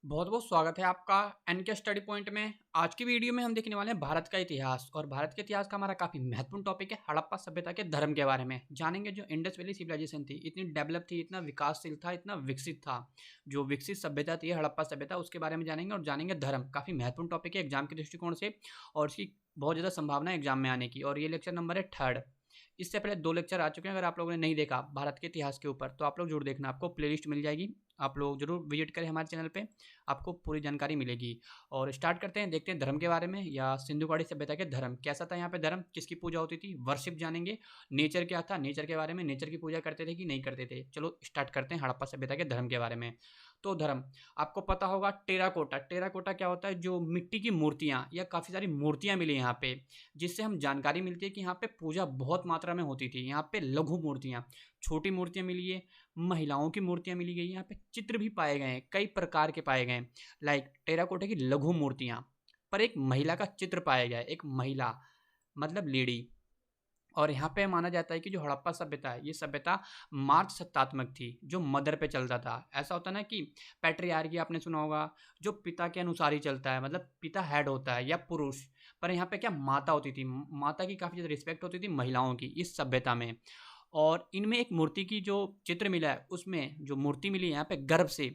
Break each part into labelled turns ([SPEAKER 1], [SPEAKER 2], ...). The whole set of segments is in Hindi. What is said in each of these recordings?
[SPEAKER 1] बहुत बहुत स्वागत है आपका एनके स्टडी पॉइंट में। आज की वीडियो में हम देखने वाले हैं भारत का इतिहास। और भारत के इतिहास का हमारा काफ़ी महत्वपूर्ण टॉपिक है हड़प्पा सभ्यता के धर्म के बारे में जानेंगे। जो इंडस वैली सिविलाइजेशन थी, इतनी डेवलप थी, इतना विकासशील था, इतना विकसित था। जो विकसित सभ्यता थी हड़प्पा सभ्यता, उसके बारे में जानेंगे। और जानेंगे धर्म, काफ़ी महत्वपूर्ण टॉपिक है एग्जाम के दृष्टिकोण से और इसकी बहुत ज़्यादा संभावना है एग्जाम में आने की। और ये लेक्चर नंबर है 3rd। इससे पहले 2 लेक्चर आ चुके हैं। अगर आप लोगों ने नहीं देखा भारत के इतिहास के ऊपर तो आप लोग जरूर देखना, आपको प्लेलिस्ट मिल जाएगी। आप लोग जरूर विजिट करें हमारे चैनल पे, आपको पूरी जानकारी मिलेगी। और स्टार्ट करते हैं, देखते हैं धर्म के बारे में या सिंधुगाड़ी सभ्यता के धर्म कैसा था। यहाँ पे धर्म किसकी पूजा होती थी, वर्शिप जानेंगे। नेचर क्या था, नेचर के बारे में, नेचर की पूजा करते थे कि नहीं करते थे। चलो स्टार्ट करते हैं हड़प्पा सभ्यता के धर्म के बारे में। तो धर्म आपको पता होगा, टेराकोटा। टेराकोटा क्या होता है, जो मिट्टी की मूर्तियाँ या काफ़ी सारी मूर्तियाँ मिली यहाँ पे, जिससे हम जानकारी मिलती है कि यहाँ पे पूजा बहुत मात्रा में होती थी। यहाँ पे लघु मूर्तियाँ, छोटी मूर्तियाँ मिली है, महिलाओं की मूर्तियाँ मिली गई। यहाँ पे चित्र भी पाए गए हैं, कई प्रकार के पाए गए हैं। लाइक टेराकोटा की लघु मूर्तियाँ पर एक महिला का चित्र पाया गया है, एक महिला मतलब लेडी। और यहाँ पे माना जाता है कि जो हड़प्पा सभ्यता है, ये सभ्यता मार्च सत्तात्मक थी, जो मदर पे चलता था। ऐसा होता है ना कि पैट्रियार्की आपने सुना होगा, जो पिता के अनुसार ही चलता है, मतलब पिता हेड होता है या पुरुष। पर यहाँ पे क्या माता होती थी, माता की काफ़ी ज़्यादा रिस्पेक्ट होती थी महिलाओं की इस सभ्यता में। और इनमें एक मूर्ति की जो चित्र मिला है, उसमें जो मूर्ति मिली है यहाँ पे गर्भ से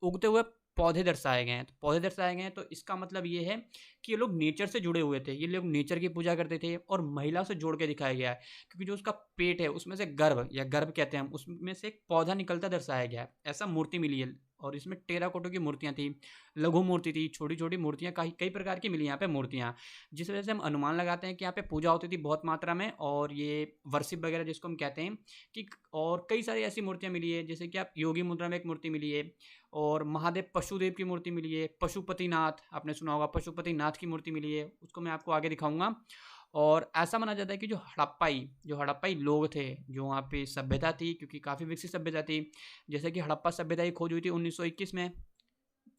[SPEAKER 1] उगते हुए पौधे दर्शाए गए हैं। तो पौधे दर्शाए गए हैं तो इसका मतलब ये है कि ये लोग नेचर से जुड़े हुए थे, ये लोग नेचर की पूजा करते थे। और महिला से जोड़ के दिखाया गया है क्योंकि जो उसका पेट है उसमें से गर्भ या गर्भ कहते हैं हम, उसमें से एक पौधा निकलता दर्शाया गया है। ऐसा मूर्ति मिली है। और इसमें टेराकोटा की मूर्तियाँ थी, लघु मूर्ति थी, छोटी छोटी मूर्तियाँ, कई कई प्रकार की मिली यहाँ पे मूर्तियाँ। जिस वजह से हम अनुमान लगाते हैं कि यहाँ पे पूजा होती थी बहुत मात्रा में। और ये वर्शिप वगैरह जिसको हम कहते हैं कि, और कई सारी ऐसी मूर्तियाँ मिली है जैसे कि आप योगी मुद्रा में एक मूर्ति मिली है। और महादेव पशुदेव की मूर्ति मिली है, पशुपतिनाथ आपने सुना होगा, पशुपतिनाथ की मूर्ति मिली है, उसको मैं आपको आगे दिखाऊंगा। और ऐसा माना जाता है कि जो हड़प्पाई लोग थे, जो वहाँ पे सभ्यता थी, क्योंकि काफ़ी विकसित सभ्यता थी। जैसे कि हड़प्पा सभ्यता की खोज हुई थी 1921 में।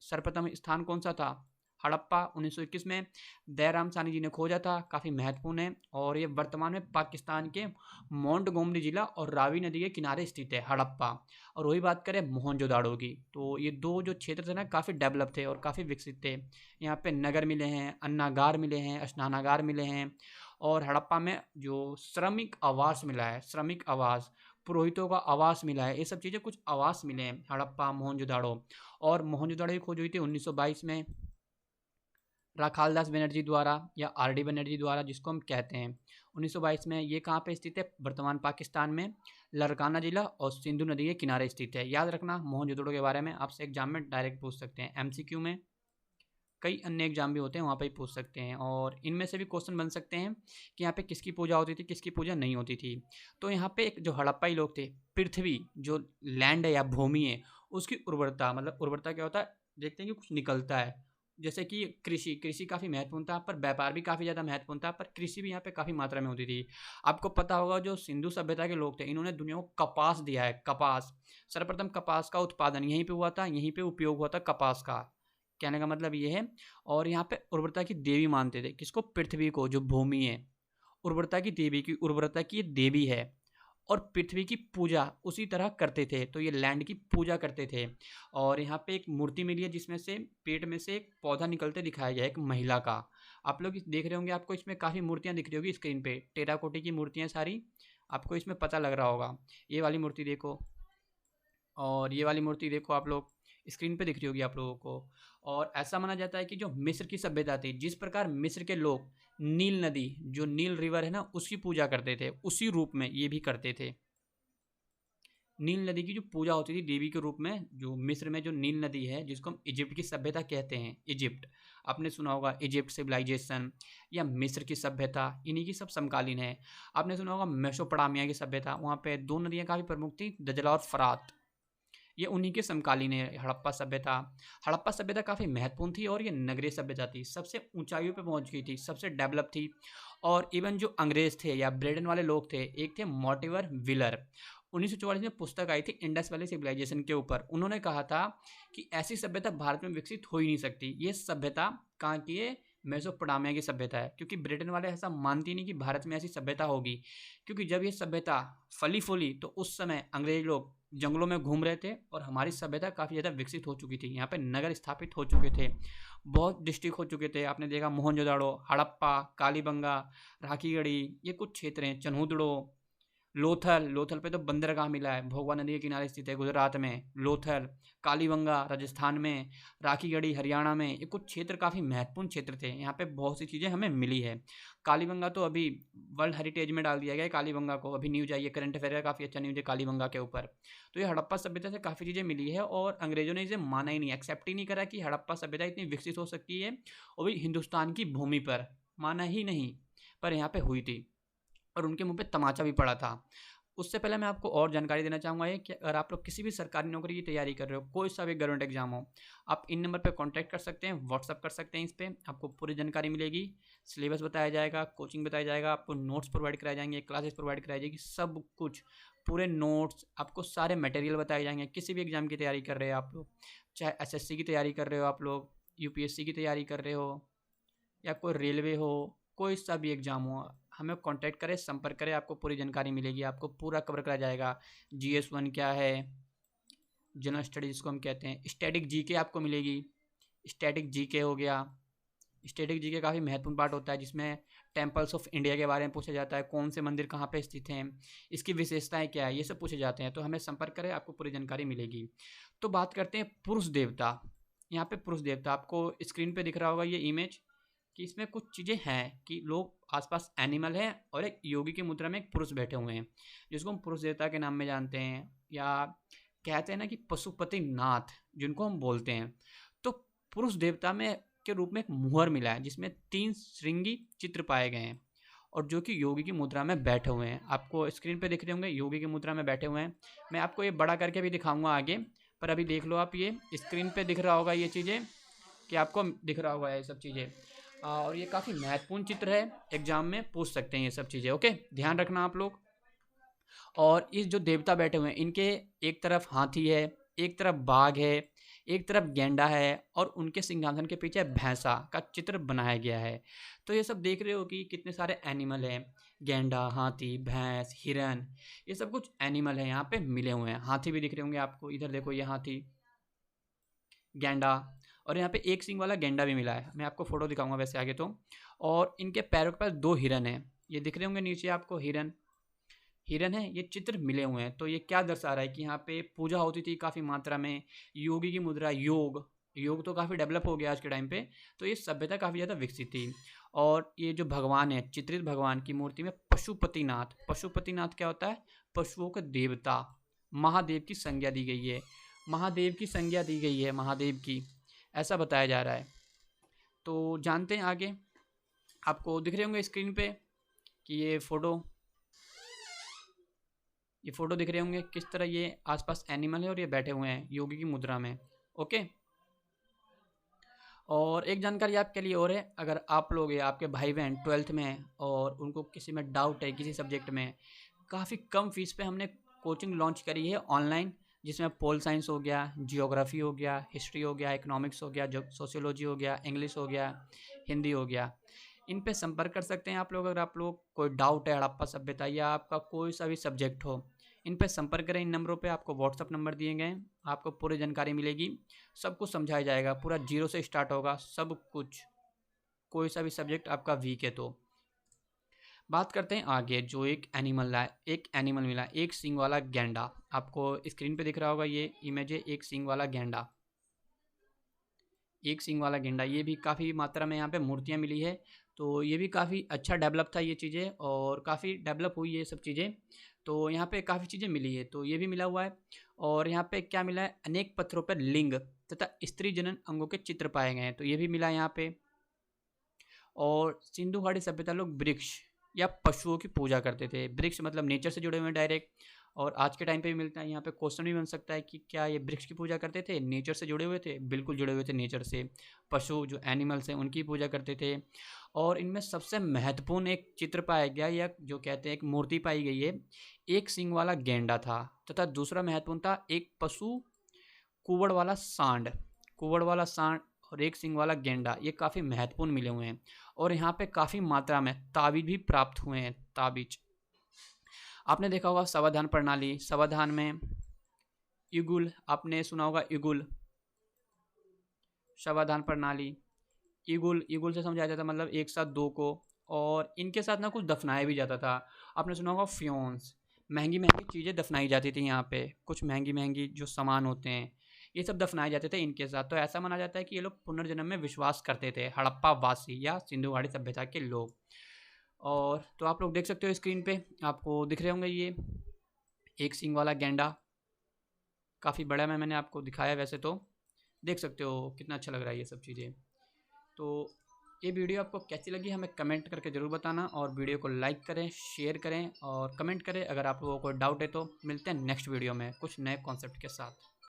[SPEAKER 1] सर्वप्रथम स्थान कौन सा था, हड़प्पा 1921 में दयाराम सानी जी ने खोजा था, काफ़ी महत्वपूर्ण है। और ये वर्तमान में पाकिस्तान के मोंटगोमरी जिला और रावी नदी के किनारे स्थित है हड़प्पा। और वही बात करें मोहनजोदाड़ो की, तो ये दो जो क्षेत्र थे ना, काफ़ी डेवलप थे और काफ़ी विकसित थे। यहाँ पे नगर मिले हैं, अन्नागार मिले हैं, स्नानागार मिले हैं। और हड़प्पा में जो श्रमिक आवास मिला है, श्रमिक आवास, पुरोहितों का आवास मिला है, ये सब चीज़ें कुछ आवास मिले हैं हड़प्पा मोहनजोदाड़ो। और मोहनजोदड़ो की खोज हुई थी 1922 में राखालदास बनर्जी द्वारा या आर डी बनर्जी द्वारा, जिसको हम कहते हैं 1922 में। ये कहाँ पे स्थित है, वर्तमान पाकिस्तान में लरकाना जिला और सिंधु नदी के किनारे स्थित है। याद रखना, मोहनजोदड़ो के बारे में आपसे एग्जाम में डायरेक्ट पूछ सकते हैं, एमसीक्यू में, कई अन्य एग्जाम भी होते हैं वहाँ पे ही पूछ सकते हैं। और इनमें से भी क्वेश्चन बन सकते हैं कि यहाँ पे किसकी पूजा होती थी, किसकी पूजा नहीं होती थी। तो यहाँ पे एक जो हड़प्पाई लोग थे, पृथ्वी जो लैंड है या भूमि है, उसकी उर्वरता, मतलब उर्वरता क्या होता है, देखते हैं कि कुछ निकलता है। जैसे कि कृषि कृषि काफ़ी महत्वपूर्ण था, पर व्यापार भी काफ़ी ज़्यादा महत्वपूर्ण था, पर कृषि भी यहाँ पे काफ़ी मात्रा में होती थी। आपको पता होगा जो सिंधु सभ्यता के लोग थे, इन्होंने दुनिया को कपास दिया है, कपास। सर्वप्रथम कपास का उत्पादन यहीं पे हुआ था, यहीं पे उपयोग हुआ था कपास का। कहने का मतलब ये है। और यहाँ पे उर्वरता की देवी मानते थे किसको, पृथ्वी को, जो भूमि है उर्वरता की देवी की, उर्वरता की ये देवी है। और पृथ्वी की पूजा उसी तरह करते थे, तो ये लैंड की पूजा करते थे। और यहाँ पे एक मूर्ति मिली है जिसमें से पेट में से एक पौधा निकलते दिखाया गया है, एक महिला का। आप लोग देख रहे होंगे, आपको इसमें काफ़ी मूर्तियाँ दिख रही होगी स्क्रीन पे, टेराकोटी की मूर्तियाँ सारी, आपको इसमें पता लग रहा होगा। ये वाली मूर्ति देखो, और ये वाली मूर्ति देखो, आप लोग स्क्रीन पे दिख रही होगी आप लोगों को। और ऐसा माना जाता है कि जो मिस्र की सभ्यता थी, जिस प्रकार मिस्र के लोग नील नदी, जो नील रिवर है ना, उसकी पूजा करते थे, उसी रूप में ये भी करते थे। नील नदी की जो पूजा होती थी देवी के रूप में, जो मिस्र में जो नील नदी है, जिसको हम इजिप्ट की सभ्यता कहते हैं, इजिप्ट आपने सुना होगा, इजिप्ट सिविलाइजेशन या मिस्र की सभ्यता, इन्हीं की सब समकालीन है। आपने सुना होगा मेसोपोटामिया की सभ्यता, वहाँ पे दो नदियाँ काफ़ी प्रमुख थी, दजला और फरात, ये उन्हीं के समकालीन है हड़प्पा सभ्यता। हड़प्पा सभ्यता काफ़ी महत्वपूर्ण थी और ये नगरीय सभ्यता थी, सबसे ऊंचाइयों पे पहुंच गई थी, सबसे डेवलप थी। और इवन जो अंग्रेज थे या ब्रिटेन वाले लोग थे, एक थे मॉर्टिवर व्हीलर, 1944 में पुस्तक आई थी इंडस वैली सिविलाइजेशन के ऊपर। उन्होंने कहा था कि ऐसी सभ्यता भारत में विकसित हो ही नहीं सकती, ये सभ्यता कहाँ की है, मेसोपोटामिया की सभ्यता है, क्योंकि ब्रिटेन वाले ऐसा मानती नहीं कि भारत में ऐसी सभ्यता होगी, क्योंकि जब ये सभ्यता फली फूली तो उस समय अंग्रेज लोग जंगलों में घूम रहे थे और हमारी सभ्यता काफ़ी ज़्यादा विकसित हो चुकी थी। यहाँ पे नगर स्थापित हो चुके थे, बहुत डिस्ट्रिक्ट हो चुके थे। आपने देखा मोहनजोदाड़ो, हड़प्पा, कालीबंगा, राखीगढ़ी, ये कुछ क्षेत्र हैं। चन्हूदड़ो, लोथल, लोथल पे तो बंदरगाह मिला है, भोगवा नदी के किनारे स्थित है गुजरात में। लोथल, कालीबंगा राजस्थान में, राखीगढ़ी हरियाणा में, ये कुछ क्षेत्र काफ़ी महत्वपूर्ण क्षेत्र थे। यहाँ पे बहुत सी चीज़ें हमें मिली है। कालीबंगा तो अभी वर्ल्ड हेरिटेज में डाल दिया गया है कालीबंगा को। अभी न्यूज आई है, करंट अफेयर है, काफ़ी अच्छा न्यूज है कालीबंगा के ऊपर। तो ये हड़प्पा सभ्यता से काफ़ी चीज़ें मिली है और अंग्रेजों ने इसे माना ही नहीं, एक्सेप्ट ही नहीं करा कि हड़प्पा सभ्यता इतनी विकसित हो सकती है, और भी हिंदुस्तान की भूमि पर। माना ही नहीं, पर यहाँ पे हुई थी और उनके मुंह पे तमाचा भी पड़ा था। उससे पहले मैं आपको और जानकारी देना चाहूँगा ये कि अगर आप लोग किसी भी सरकारी नौकरी की तैयारी कर रहे हो, कोई सा भी गवर्नमेंट एग्जाम हो, आप इन नंबर पे कांटेक्ट कर सकते हैं, व्हाट्सअप कर सकते हैं। इस पर आपको पूरी जानकारी मिलेगी, सिलेबस बताया जाएगा, कोचिंग बताया जाएगा, आपको नोट्स प्रोवाइड कराए जाएंगे, क्लासेस प्रोवाइड कराई जाएगी, सब कुछ, पूरे नोट्स, आपको सारे मटेरियल बताए जाएंगे। किसी भी एग्जाम की तैयारी कर रहे हो आप लोग, चाहे एसएससी की तैयारी कर रहे हो आप लोग, यूपीएससी की तैयारी कर रहे हो, या कोई रेलवे हो, कोई सा भी एग्ज़ाम हो, हमें कांटेक्ट करें, संपर्क करें, आपको पूरी जानकारी मिलेगी, आपको पूरा कवर कराया जाएगा। GS1 क्या है, जनरल स्टडीज जिसको हम कहते हैं, स्टैटिक जीके आपको मिलेगी। स्टैटिक जीके हो गया, स्टैटिक जीके काफ़ी महत्वपूर्ण पार्ट होता है, जिसमें टेम्पल्स ऑफ इंडिया के बारे में पूछा जाता है, कौन से मंदिर कहाँ पे स्थित हैं, इसकी विशेषताएं क्या है, ये सब पूछे जाते हैं। तो हमें संपर्क करें, आपको पूरी जानकारी मिलेगी। तो बात करते हैं पुरुष देवता। यहाँ पे पुरुष देवता आपको स्क्रीन पे दिख रहा होगा ये इमेज, कि इसमें कुछ चीज़ें हैं कि लोग आसपास एनिमल हैं और एक योगी की मुद्रा में एक पुरुष बैठे हुए हैं, जिसको हम पुरुष देवता के नाम में जानते हैं, या कहते हैं ना कि पशुपति नाथ जिनको हम बोलते हैं। तो पुरुष देवता में के रूप में एक मुहर मिला है, जिसमें 3 श्रृंगी चित्र पाए गए हैं, और जो कि योगी की मुद्रा में बैठे हुए हैं। आपको स्क्रीन पे दिख रहे होंगे, योगी की मुद्रा में बैठे हुए हैं। मैं आपको ये बड़ा करके भी दिखाऊंगा आगे, पर अभी देख लो आप, ये स्क्रीन पे दिख रहा होगा ये चीज़ें, कि आपको दिख रहा होगा ये सब चीज़ें। और ये काफ़ी महत्वपूर्ण चित्र है, एग्जाम में पूछ सकते हैं ये सब चीज़ें। ओके, ध्यान रखना आप लोग। और इस जो देवता बैठे हुए हैं, इनके एक तरफ हाथी है, एक तरफ बाघ है, एक तरफ गेंडा है, और उनके सिंहासन के पीछे भैंसा का चित्र बनाया गया है। तो ये सब देख रहे हो कि कितने सारे एनिमल हैं, गेंडा, हाथी, भैंस, हिरन, ये सब कुछ एनिमल है यहाँ पे मिले हुए हैं। हाथी भी दिख रहे होंगे आपको, इधर देखो ये हाथी, गेंडा, और यहाँ पे एक सींग वाला गेंडा भी मिला है। मैं आपको फोटो दिखाऊंगा वैसे आगे तो। और इनके पैरों के पास 2 हिरन हैं, ये दिख रहे होंगे नीचे आपको, हिरन, हिरन है, ये चित्र मिले हुए हैं। तो ये क्या दर्शा रहा है कि यहाँ पे पूजा होती थी काफ़ी मात्रा में, योगी की मुद्रा, योग, योग तो काफ़ी डेवलप हो गया आज के टाइम पे, तो ये सभ्यता काफ़ी ज़्यादा विकसित थी। और ये जो भगवान है, चित्रित भगवान की मूर्ति में पशुपतिनाथ, पशुपतिनाथ क्या होता है, पशुओं के देवता, महादेव की संज्ञा दी गई है, महादेव की संज्ञा दी गई है, महादेव की, ऐसा बताया जा रहा है। तो जानते हैं आगे। आपको दिख रहे होंगे स्क्रीन पे कि ये फ़ोटो दिख रहे होंगे किस तरह ये आसपास एनिमल है और ये बैठे हुए हैं योगी की मुद्रा में। ओके, और एक जानकारी आपके लिए और है, अगर आप लोग या आपके भाई बहन 12th में हैं और उनको किसी में डाउट है किसी सब्जेक्ट में, काफ़ी कम फीस पे हमने कोचिंग लॉन्च करी है ऑनलाइन, जिसमें पोल साइंस हो गया, जियोग्राफी हो गया, हिस्ट्री हो गया, इकोनॉमिक्स हो गया, जो सोशियोलॉजी हो गया, इंग्लिश हो गया, हिंदी हो गया। इन पे संपर्क कर सकते हैं आप लोग, अगर आप लोग कोई डाउट है हड़प्पा सभ्यता या आपका कोई सा भी सब्जेक्ट हो, इन पे संपर्क करें। इन नंबरों पे आपको व्हाट्सअप नंबर दिए गए हैं, आपको पूरी जानकारी मिलेगी, सब कुछ समझाया जाएगा, पूरा जीरो से स्टार्ट होगा सब कुछ, कोई सा भी सब्जेक्ट आपका वीक है तो। बात करते हैं आगे, जो एक एनिमल मिला, एक सींग वाला गेंडा। आपको स्क्रीन पे दिख रहा होगा ये इमेज है, एक सींग वाला गेंडा, एक सींग वाला गेंडा। ये भी काफ़ी मात्रा में यहाँ पे मूर्तियाँ मिली है, तो ये भी काफ़ी अच्छा डेवलप था ये चीज़ें, और काफ़ी डेवलप हुई ये सब चीज़ें। तो यहाँ पे काफ़ी चीज़ें मिली है, तो ये भी मिला हुआ है। और यहाँ पे क्या मिला है, अनेक पत्थरों पर लिंग तथा स्त्री जनन अंगों के चित्र पाए गए हैं, तो ये भी मिला है यहाँ पे। और सिंधु घाटी सभ्यता लोग वृक्ष या पशुओं की पूजा करते थे, वृक्ष मतलब नेचर से जुड़े हुए हैं डायरेक्ट, और आज के टाइम पे भी मिलता है। यहाँ पे क्वेश्चन भी बन सकता है कि क्या ये वृक्ष की पूजा करते थे, नेचर से जुड़े हुए थे, बिल्कुल जुड़े हुए थे नेचर से। पशु जो एनिमल्स हैं उनकी पूजा करते थे। और इनमें सबसे महत्वपूर्ण एक चित्र पाया गया, या जो कहते हैं एक मूर्ति पाई गई है, एक सींग वाला गेंडा था, तथा दूसरा महत्वपूर्ण था एक पशु कुवड़ वाला सांड, कुवड़ वाला सांड और एक सींग वाला गेंडा, ये काफ़ी महत्वपूर्ण मिले हुए हैं। और यहाँ पे काफ़ी मात्रा में ताबीज भी प्राप्त हुए हैं। ताबीज आपने देखा होगा, संविधान प्रणाली, संविधान में युगुल, आपने सुना होगा युगुल, संविधान प्रणाली, ईगुल, ईगुल से समझाया जाता मतलब एक साथ दो को, और इनके साथ ना कुछ दफनाया भी जाता था। आपने सुना होगा फ्योन्स, महंगी महंगी चीज़ें दफनाई जाती थी यहाँ पे, कुछ महंगी महंगी जो सामान होते हैं ये सब दफनाए जाते थे इनके साथ। तो ऐसा माना जाता है कि ये लोग पुनर्जन्म में विश्वास करते थे, हड़प्पा वासी या सिंधु घाटी सभ्यता के लोग। और तो आप लोग देख सकते हो स्क्रीन पे आपको दिख रहे होंगे ये एक सींग वाला गेंडा, काफ़ी बड़ा में मैंने आपको दिखाया, वैसे तो देख सकते हो कितना अच्छा लग रहा है ये सब चीज़ें। तो ये वीडियो आपको कैसी लगी हमें कमेंट करके ज़रूर बताना, और वीडियो को लाइक करें, शेयर करें और कमेंट करें। अगर आप लोगों को डाउट है तो मिलते हैं नेक्स्ट वीडियो में कुछ नए कॉन्सेप्ट के साथ।